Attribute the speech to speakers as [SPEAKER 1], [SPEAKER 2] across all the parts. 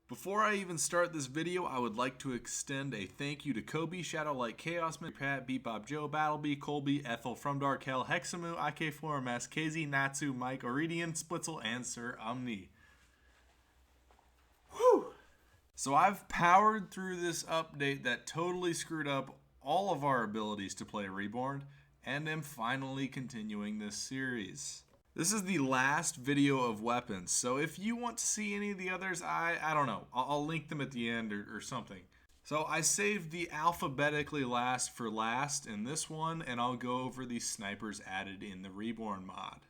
[SPEAKER 1] Before I even start this video, I would like to extend a thank you to Kobe, Shadowlight Chaosman, Pat, Beatbop Joe, Battlebee, Colby, Ethel, From Dark Hell, Hexamu, IK4, Mask, KZ, Natsu, Mike, Oridian, Splitzel, and Sir Omni. Whew! So I've powered through this update that totally screwed up all of our abilities to play Reborn, and am finally continuing this series. This is the last video of weapons, so if you want to see any of the others, I don't know. I'll link them at the end or something. So I saved the alphabetically last for last in this one, and I'll go over the snipers added in the Reborn mod.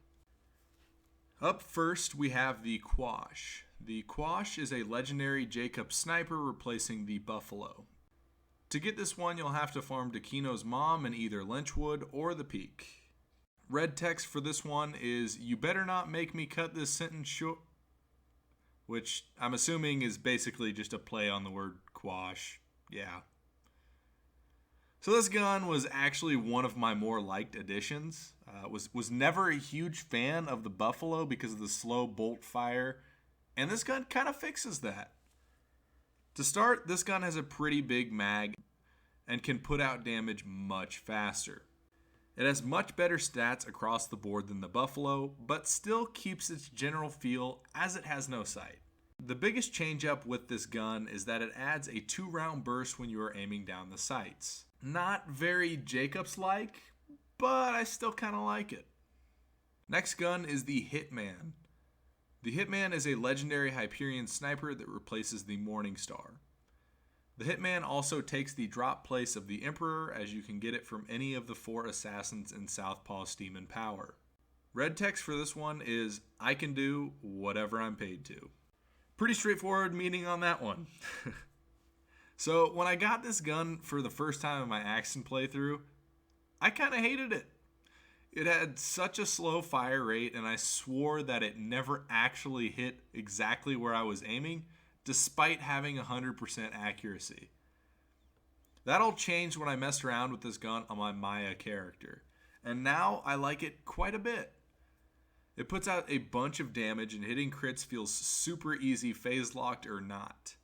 [SPEAKER 1] Up first, we have the Quash. The Quash is a legendary Jacob sniper replacing the Buffalo. To get this one, you'll have to farm Dakino's mom in either Lynchwood or the Peak. Red text for this one is, "You better not make me cut this sentence short," which I'm assuming is basically just a play on the word quash. Yeah. So this gun was actually one of my more liked additions. Was never a huge fan of the Buffalo because of the slow bolt fire, and this gun kind of fixes that. To start, this gun has a pretty big mag and can put out damage much faster. It has much better stats across the board than the Buffalo, but still keeps its general feel as it has no sight. The biggest change up with this gun is that it adds a 2-round burst when you are aiming down the sights. Not very Jacobs-like, but I still kind of like it. Next gun is the Hitman. The Hitman is a legendary Hyperion sniper that replaces the Morningstar. The Hitman also takes the drop place of the Emperor, as you can get it from any of the 4 assassins in Southpaw Steam and Power. Red text for this one is, "I can do whatever I'm paid to." Pretty straightforward meaning on that one. So when I got this gun for the first time in my Axton playthrough, I kind of hated it. It had such a slow fire rate, and I swore that it never actually hit exactly where I was aiming, despite having 100% accuracy. That all changed when I messed around with this gun on my Maya character, and now I like it quite a bit. It puts out a bunch of damage, and hitting crits feels super easy, phase locked or not.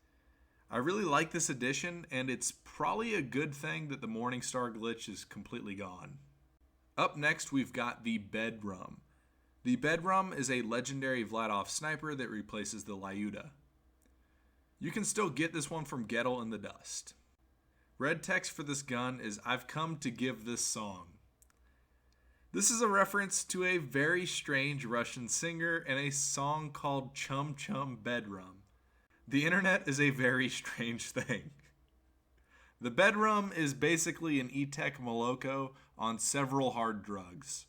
[SPEAKER 1] I really like this addition, and it's probably a good thing that the Morningstar glitch is completely gone. Up next, we've got the Bedrum. The Bedrum is a legendary Vladov sniper that replaces the Lyuda. You can still get this one from Gettle in the Dust. Red text for this gun is, "I've come to give this song." This is a reference to a very strange Russian singer and a song called Chum Chum Bedrum. The internet is a very strange thing. The Bedrum is basically an E-Tech Moloko on several hard drugs.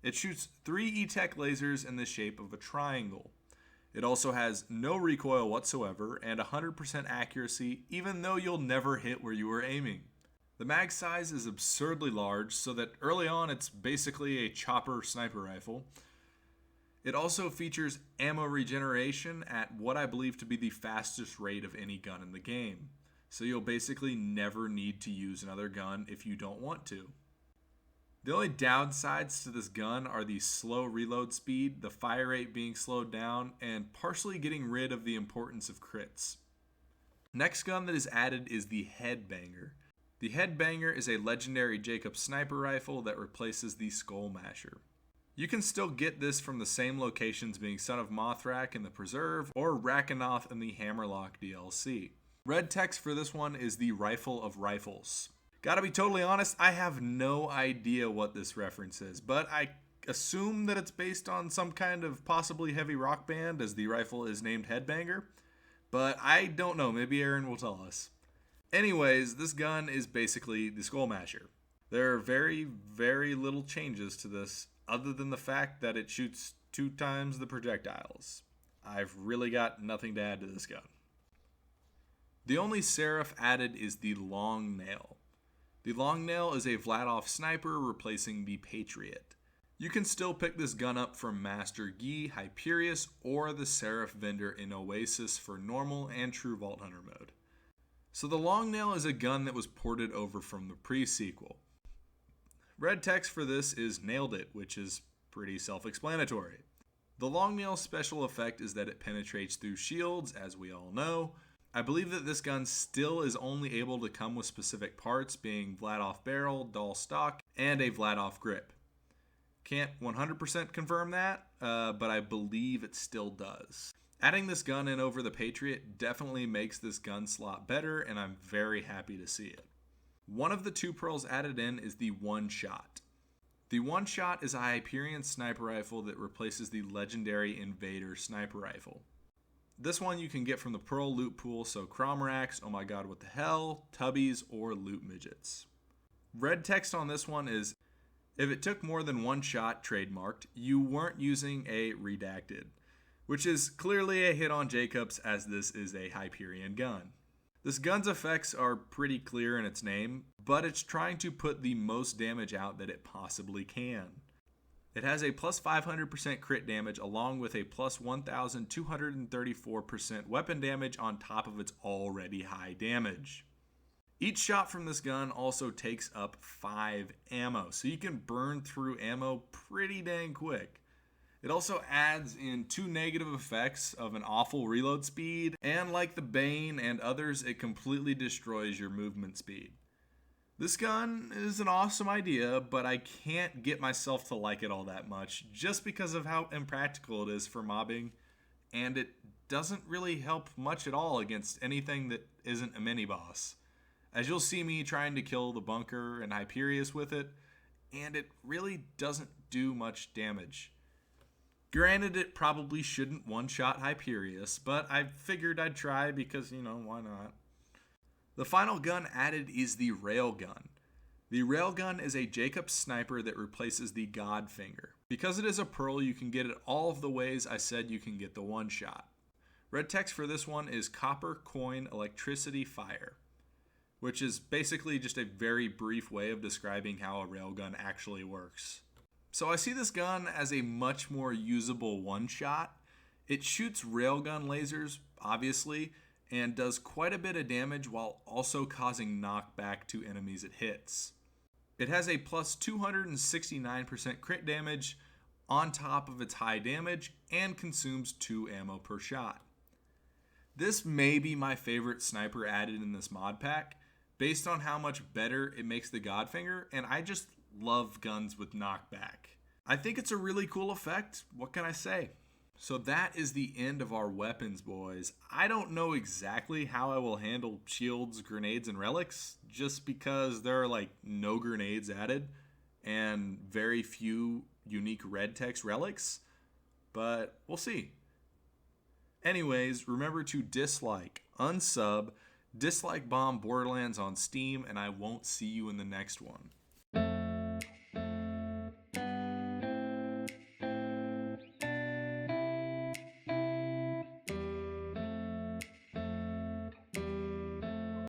[SPEAKER 1] It shoots 3 E-Tech lasers in the shape of a triangle. It also has no recoil whatsoever and 100% accuracy, even though you'll never hit where you were aiming. The mag size is absurdly large, so that early on it's basically a chopper sniper rifle. It also features ammo regeneration at what I believe to be the fastest rate of any gun in the game. So you'll basically never need to use another gun if you don't want to. The only downsides to this gun are the slow reload speed, the fire rate being slowed down, and partially getting rid of the importance of crits. Next gun that is added is the Headbanger. The Headbanger is a legendary Jacob sniper rifle that replaces the Skull Masher. You can still get this from the same locations, being Son of Mothrak in the Preserve or Rakanoth in the Hammerlock DLC. Red text for this one is the Rifle of Rifles. Gotta be totally honest, I have no idea what this reference is, but I assume that it's based on some kind of possibly heavy rock band, as the rifle is named Headbanger, but I don't know, maybe Aaron will tell us. Anyways, this gun is basically the Skull Masher. There are very, very little changes to this, other than the fact that it shoots 2 times the projectiles. I've really got nothing to add to this gun. The only Seraph added is the Long Nail. The Long Nail is a Vladov sniper replacing the Patriot. You can still pick this gun up from Master Yi, Hyperius, or the Seraph vendor in Oasis for normal and true Vault Hunter mode. So the Long Nail is a gun that was ported over from the pre-sequel. Red text for this is "nailed it," which is pretty self-explanatory. The long nail special effect is that it penetrates through shields, as we all know. I believe that this gun still is only able to come with specific parts, being Vladoff barrel, dull stock, and a Vladoff grip. Can't 100% confirm that, but I believe it still does. Adding this gun in over the Patriot definitely makes this gun slot better, and I'm very happy to see it. One of the 2 pearls added in is the One Shot. The One Shot is a Hyperion sniper rifle that replaces the legendary Invader sniper rifle. This one you can get from the Pearl loot pool, so Cromracks, oh my god what the hell, Tubbies, or Loot Midgets. Red text on this one is, if it took more than 1 shot trademarked, you weren't using a redacted, which is clearly a hit on Jacobs as this is a Hyperion gun. This gun's effects are pretty clear in its name, but it's trying to put the most damage out that it possibly can. It has a plus 500% crit damage along with a plus 1,234% weapon damage on top of its already high damage. Each shot from this gun also takes up 5 ammo, so you can burn through ammo pretty dang quick. It also adds in 2 negative effects of an awful reload speed, and like the Bane and others, it completely destroys your movement speed. This gun is an awesome idea, but I can't get myself to like it all that much just because of how impractical it is for mobbing, and it doesn't really help much at all against anything that isn't a mini-boss. As you'll see me trying to kill the Bunker and Hyperius with it, and it really doesn't do much damage. Granted, it probably shouldn't one-shot Hyperius, but I figured I'd try because, why not? The final gun added is the railgun. The railgun is a Jacobs sniper that replaces the Godfinger. Because it is a pearl, you can get it all of the ways I said you can get the one-shot. Red text for this one is copper, coin, electricity, fire, which is basically just a very brief way of describing how a railgun actually works. So I see this gun as a much more usable one-shot. It shoots railgun lasers, obviously, and does quite a bit of damage while also causing knockback to enemies it hits. It has a plus 269% crit damage on top of its high damage and consumes 2 ammo per shot. This may be my favorite sniper added in this mod pack, based on how much better it makes the Godfinger, and I just love guns with knockback. I think it's a really cool effect. What can I say? So that is the end of our weapons, boys. I don't know exactly how I will handle shields, grenades, and relics, just because there are no grenades added and very few unique red text relics, but we'll see. Anyways, remember to dislike, unsub, dislike bomb Borderlands on Steam, and I won't see you in the next one.